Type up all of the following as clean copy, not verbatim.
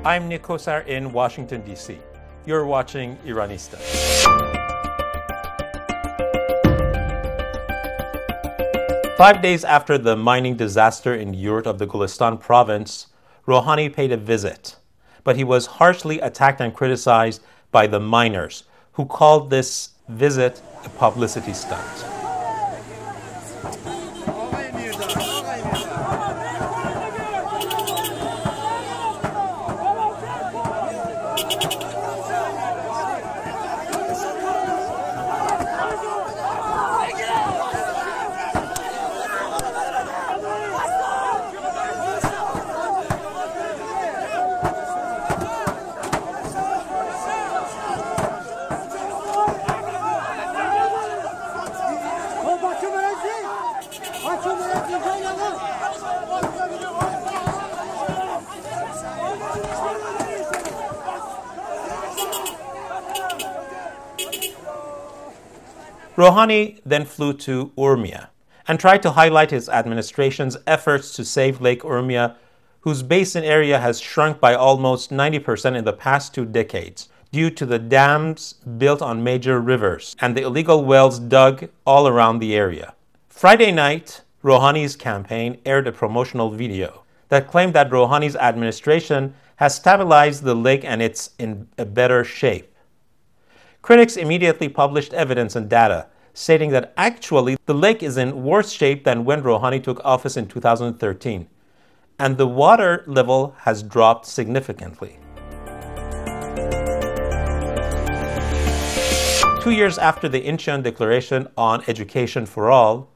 I'm Nick Kosar in Washington, D.C. You're watching Iranistas. Five days after the mining disaster in Yurt of the Gulistan province, Rouhani paid a visit, but he was harshly attacked and criticized by the miners, who called this visit a publicity stunt. Rouhani then flew to Urmia and tried to highlight his administration's efforts to save Lake Urmia, whose basin area has shrunk by almost 90% in the past 2 decades due to the dams built on major rivers and the illegal wells dug all around the area. Friday night, Rouhani's campaign aired a promotional video that claimed that Rouhani's administration has stabilized the lake and it's in a better shape. Critics immediately published evidence and data, stating that actually the lake is in worse shape than when Rouhani took office in 2013, and the water level has dropped significantly. 2 years after the Incheon Declaration on Education for All,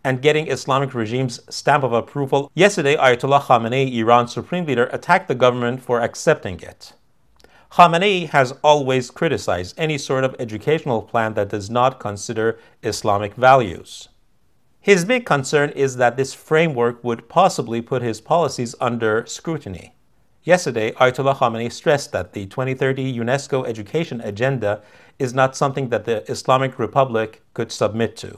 and getting Islamic regime's stamp of approval, yesterday Ayatollah Khamenei, Iran's supreme leader, attacked the government for accepting it. Khamenei has always criticized any sort of educational plan that does not consider Islamic values. His big concern is that this framework would possibly put his policies under scrutiny. Yesterday, Ayatollah Khamenei stressed that the 2030 UNESCO education agenda is not something that the Islamic Republic could submit to.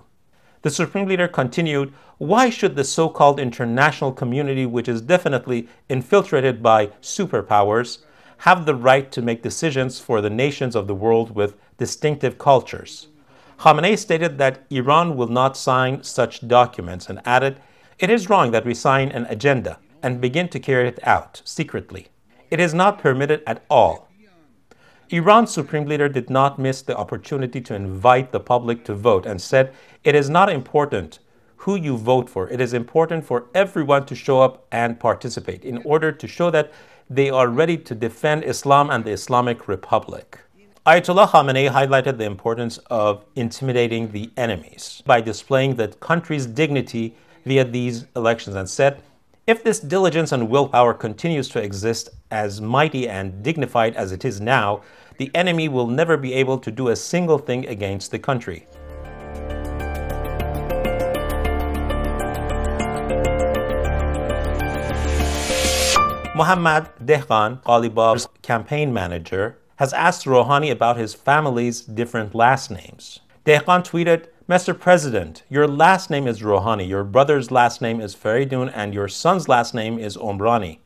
The supreme leader continued, "Why should the so-called international community, which is definitely infiltrated by superpowers, have the right to make decisions for the nations of the world with distinctive cultures?" Khamenei stated that Iran will not sign such documents and added, "It is wrong that we sign an agenda and begin to carry it out secretly. It is not permitted at all." Iran's supreme leader did not miss the opportunity to invite the public to vote and said, "It is not important who you vote for. It is important for everyone to show up and participate in order to show that they are ready to defend Islam and the Islamic Republic." Ayatollah Khamenei highlighted the importance of intimidating the enemies by displaying the country's dignity via these elections and said, "If this diligence and willpower continues to exist as mighty and dignified as it is now, the enemy will never be able to do a single thing against the country." Mohammad Dehqan, Ghalibaf's campaign manager, has asked Rouhani about his family's different last names. Dehqan tweeted, "Mr. President, your last name is Rouhani, your brother's last name is Feridun, and your son's last name is Omrani.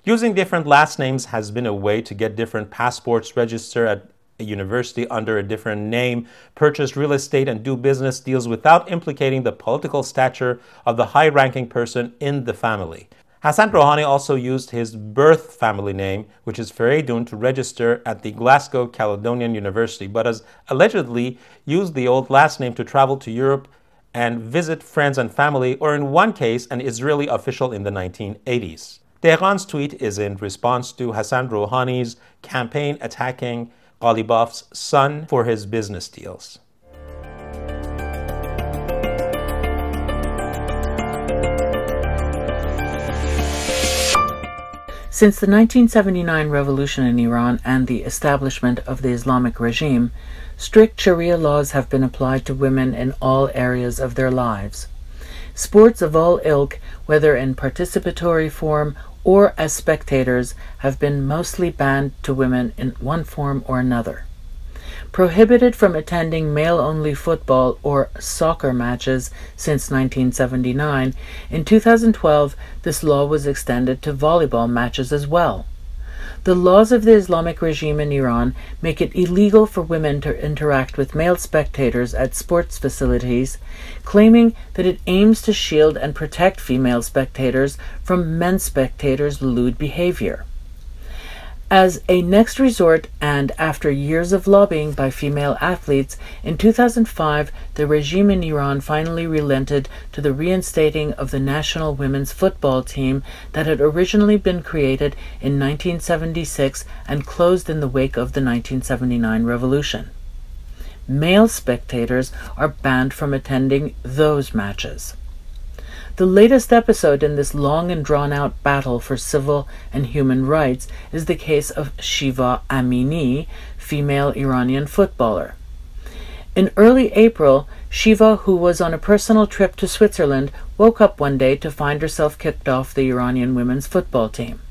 Using different last names has been a way to get different passports, register at a university under a different name, purchase real estate, and do business deals without implicating the political stature of the high-ranking person in the family." Hassan Rouhani also used his birth family name, which is Feridun, to register at the Glasgow Caledonian University, but has allegedly used the old last name to travel to Europe and visit friends and family, or in one case, an Israeli official in the 1980s. Dehqan's tweet is in response to Hassan Rouhani's campaign attacking Ghalibaf's son for his business deals. Since the 1979 revolution in Iran and the establishment of the Islamic regime, strict Sharia laws have been applied to women in all areas of their lives. Sports of all ilk, whether in participatory form or as spectators, have been mostly banned to women in one form or another. Prohibited from attending male-only football or soccer matches since 1979, in 2012 this law was extended to volleyball matches as well. The laws of the Islamic regime in Iran make it illegal for women to interact with male spectators at sports facilities, claiming that it aims to shield and protect female spectators from men spectators' lewd behavior. As a next resort, and after years of lobbying by female athletes, in 2005 the regime in Iran finally relented to the reinstating of the national women's football team that had originally been created in 1976 and closed in the wake of the 1979 revolution. Male spectators are banned from attending those matches. The latest episode in this long and drawn-out battle for civil and human rights is the case of Shiva Amini, female Iranian footballer. In early April, Shiva, who was on a personal trip to Switzerland, woke up one day to find herself kicked off the Iranian women's football team.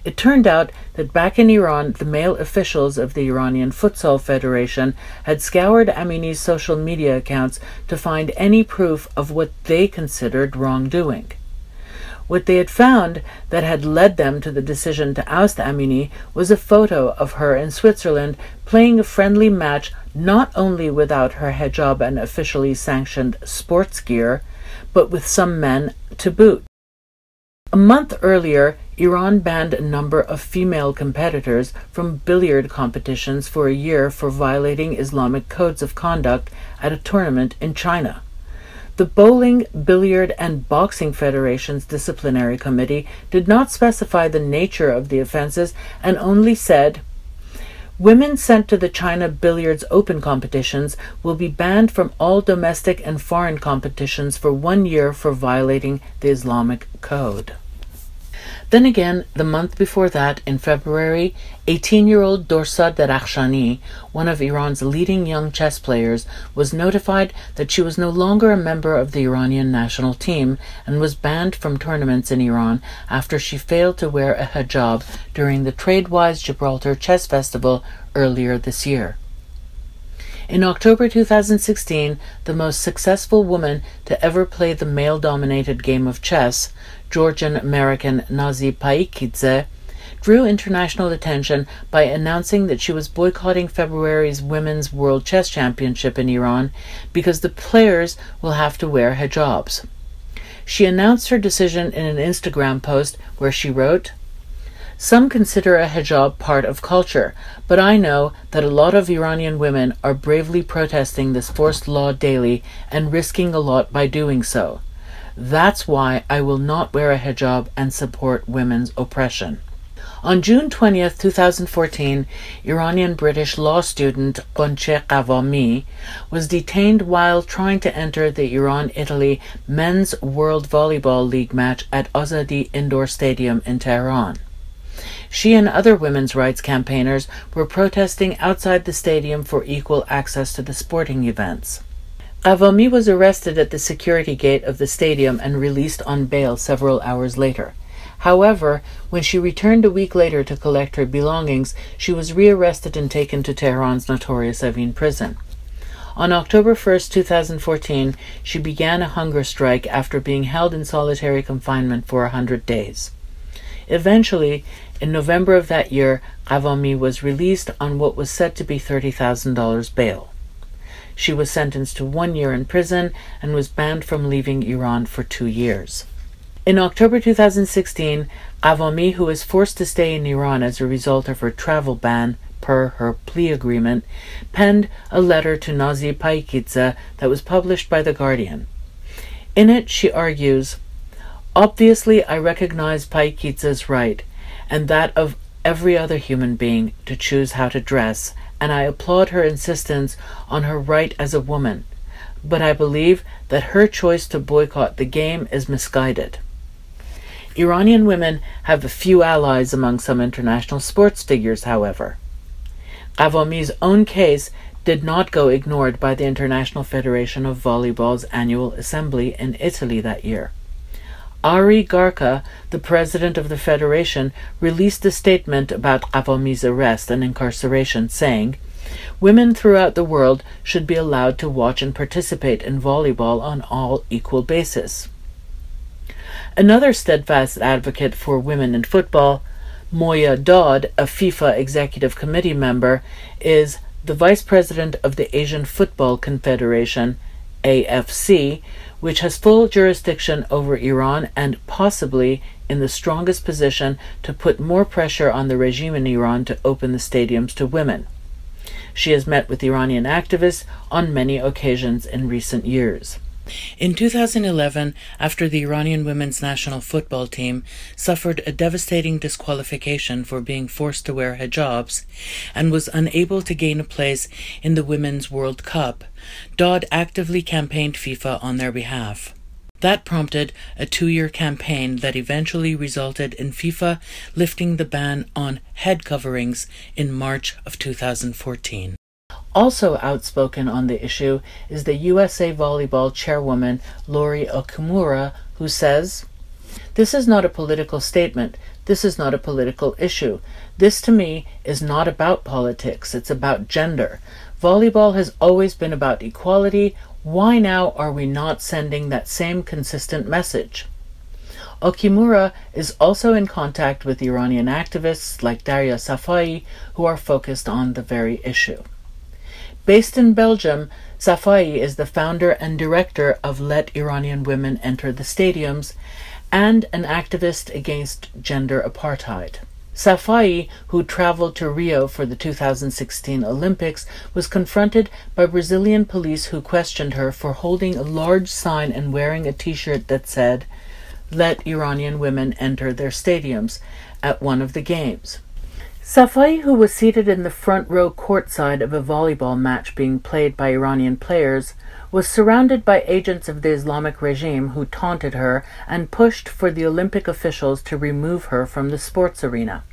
It turned out that back in Iran, the male officials of the Iranian Futsal Federation had scoured Amini's social media accounts to find any proof of what they considered wrongdoing. What they had found that had led them to the decision to oust Amini was a photo of her in Switzerland playing a friendly match not only without her hijab and officially sanctioned sports gear, but with some men to boot. A month earlier, Iran banned a number of female competitors from billiard competitions for a year for violating Islamic codes of conduct at a tournament in China. The Bowling, Billiard, and Boxing Federation's disciplinary committee did not specify the nature of the offenses and only said, "Women sent to the China Billiards Open competitions will be banned from all domestic and foreign competitions for 1 year for violating the Islamic code." Then again, the month before that, in February, 18-year-old Dorsa Darakhshani, one of Iran's leading young chess players, was notified that she was no longer a member of the Iranian national team and was banned from tournaments in Iran after she failed to wear a hijab during the TradeWise Gibraltar Chess Festival earlier this year. In October 2016, the most successful woman to ever play the male-dominated game of chess, Georgian-American Nazi Paikidze, drew international attention by announcing that she was boycotting February's Women's World Chess Championship in Iran because the players will have to wear hijabs. She announced her decision in an Instagram post where she wrote, "Some consider a hijab part of culture, but I know that a lot of Iranian women are bravely protesting this forced law daily and risking a lot by doing so. That's why I will not wear a hijab and support women's oppression." On June 20th, 2014, Iranian-British law student Qonche Qawami was detained while trying to enter the Iran-Italy Men's World Volleyball League match at Azadi Indoor Stadium in Tehran. She and other women's rights campaigners were protesting outside the stadium for equal access to the sporting events. Qawami was arrested at the security gate of the stadium and released on bail several hours later. However, when she returned a week later to collect her belongings, she was rearrested and taken to Tehran's notorious Evin prison. On October 1st, 2014, she began a hunger strike after being held in solitary confinement for 100 days. Eventually, in November of that year, Qawami was released on what was said to be $30,000 bail. She was sentenced to 1 year in prison and was banned from leaving Iran for 2 years. In October 2016, Qawami, who was forced to stay in Iran as a result of her travel ban per her plea agreement, penned a letter to Nazi Paikidze that was published by The Guardian. In it, she argues, "Obviously, I recognize Paikidze's right, and that of every other human being, to choose how to dress, and I applaud her insistence on her right as a woman, but I believe that her choice to boycott the game is misguided." Iranian women have a few allies among some international sports figures, however. Qawami's own case did not go ignored by the International Federation of Volleyball's annual assembly in Italy that year. Ari Garka, the president of the federation, released a statement about Qawami's arrest and incarceration, saying, "Women throughout the world should be allowed to watch and participate in volleyball on all equal basis." Another steadfast advocate for women in football, Moya Dodd, a FIFA Executive Committee member, is the Vice President of the Asian Football Confederation, AFC, which has full jurisdiction over Iran and possibly in the strongest position to put more pressure on the regime in Iran to open the stadiums to women. She has met with Iranian activists on many occasions in recent years. In 2011, after the Iranian women's national football team suffered a devastating disqualification for being forced to wear hijabs and was unable to gain a place in the Women's World Cup, Dodd actively campaigned FIFA on their behalf. That prompted a 2-year campaign that eventually resulted in FIFA lifting the ban on head coverings in March of 2014. Also outspoken on the issue is the USA Volleyball chairwoman Lori Okumura, who says, "This is not a political statement. This is not a political issue. This to me is not about politics. It's about gender. Volleyball has always been about equality. Why now are we not sending that same consistent message?" Okumura is also in contact with Iranian activists like Daria Safai, who are focused on the very issue. Based in Belgium, Safai is the founder and director of Let Iranian Women Enter the Stadiums and an activist against gender apartheid. Safai, who traveled to Rio for the 2016 Olympics, was confronted by Brazilian police who questioned her for holding a large sign and wearing a t-shirt that said, "Let Iranian women enter their stadiums," at one of the games. Safai, who was seated in the front row courtside of a volleyball match being played by Iranian players, was surrounded by agents of the Islamic regime who taunted her and pushed for the Olympic officials to remove her from the sports arena.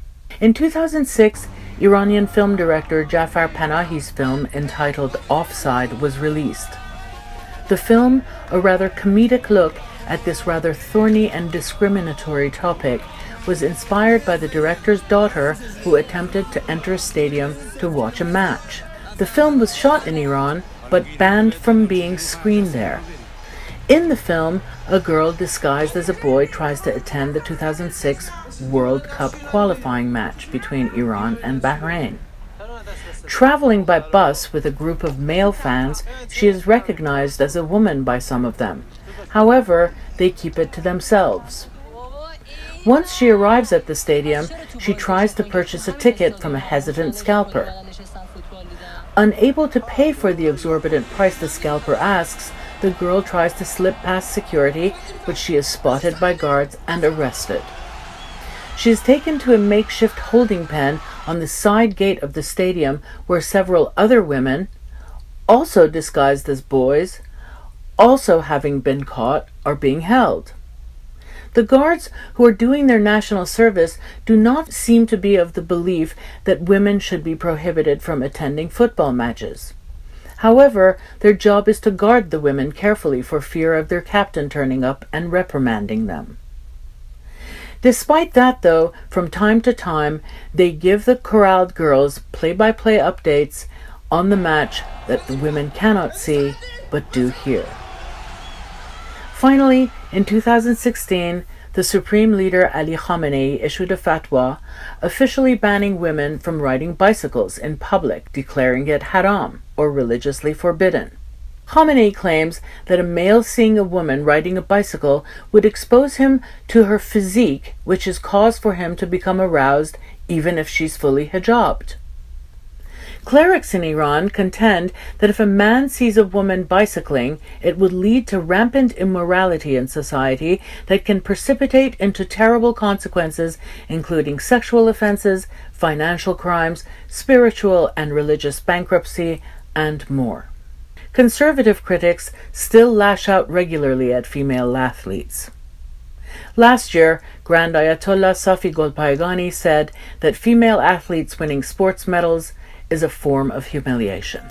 In 2006, Iranian film director Jafar Panahi's film entitled Offside was released. The film, a rather comedic look at this rather thorny and discriminatory topic, was inspired by the director's daughter who attempted to enter a stadium to watch a match. The film was shot in Iran, but banned from being screened there. In the film, a girl disguised as a boy tries to attend the 2006 World Cup qualifying match between Iran and Bahrain. Traveling by bus with a group of male fans, she is recognized as a woman by some of them. However, they keep it to themselves. Once she arrives at the stadium, she tries to purchase a ticket from a hesitant scalper. Unable to pay for the exorbitant price the scalper asks, the girl tries to slip past security, but she is spotted by guards and arrested. She is taken to a makeshift holding pen on the side gate of the stadium where several other women, also disguised as boys, also having been caught, are being held. The guards who are doing their national service do not seem to be of the belief that women should be prohibited from attending football matches. However, their job is to guard the women carefully for fear of their captain turning up and reprimanding them. Despite that, though, from time to time, they give the corralled girls play-by-play updates on the match that the women cannot see but do hear. Finally, in 2016, the Supreme Leader Ali Khamenei issued a fatwa officially banning women from riding bicycles in public, declaring it haram, or religiously forbidden. Khamenei claims that a male seeing a woman riding a bicycle would expose him to her physique, which is cause for him to become aroused even if she's fully hijabed. Clerics in Iran contend that if a man sees a woman bicycling, it would lead to rampant immorality in society that can precipitate into terrible consequences, including sexual offenses, financial crimes, spiritual and religious bankruptcy, and more. Conservative critics still lash out regularly at female athletes. Last year, Grand Ayatollah Safi Golpaygani said that female athletes winning sports medals is a form of humiliation.